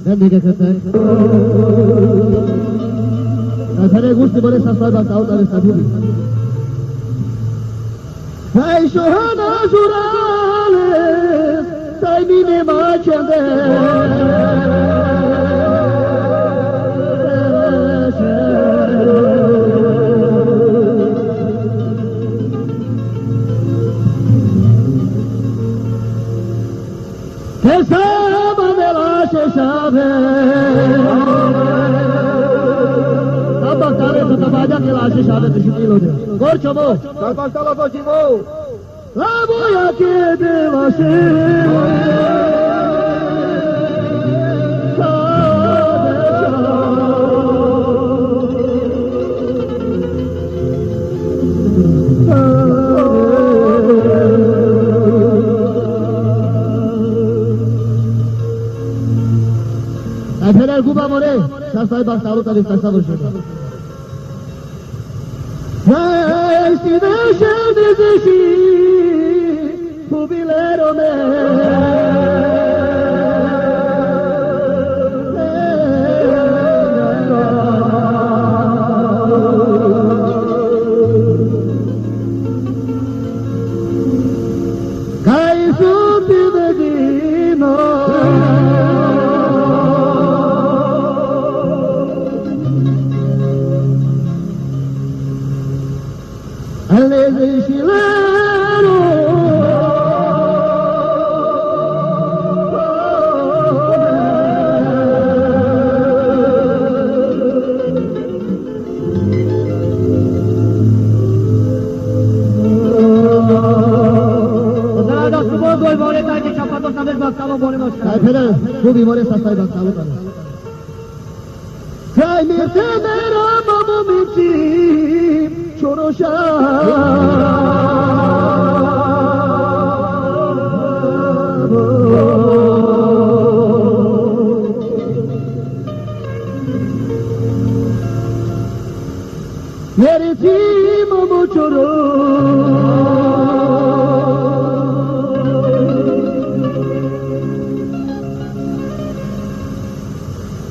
Bendige kötek. Efere gusti bole sasayba saudare saduri. Hey shohana zurale, say mine machende. Kesaba velashe shabe. Taba kare tabaja ke lashe shabe tishmilo de. Gorchomo. Kalpak talafo chimo. Laboya ke delashe. Efendim Kuba More, şahsay bak sağlık tabi kaçta vuruşuyor. Neyse şerdizişi, bu biler o me. Kaysu pidegino. Alle silero Nada subo gol bole ta ke chapato sabes baktalo bole mosta Efendim bu bimore sasay baktalo tane Hey mirte mera mamu michi Chorosha Meri timo muchoro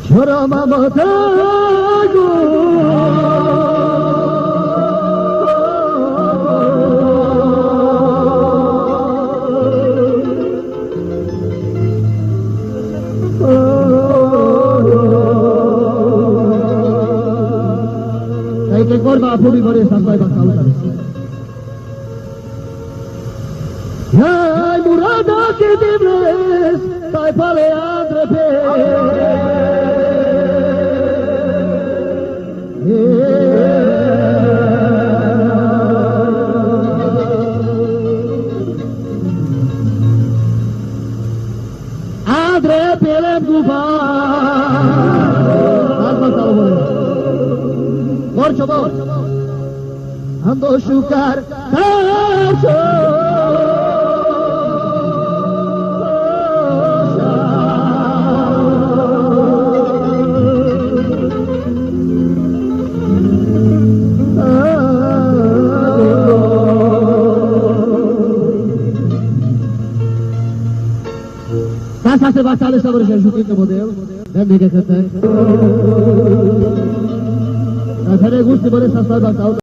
Chorama matago que corba a puri more sasay bak sağlık tabi. Ay murada ke divres, tay pale andrepe. Andre pelem guba. Alma sağlık. Gorchomo. Ando shukar kacho. Casa se basale sabor shukit model. Bendige kötek. Efendim gusti bole sasay bak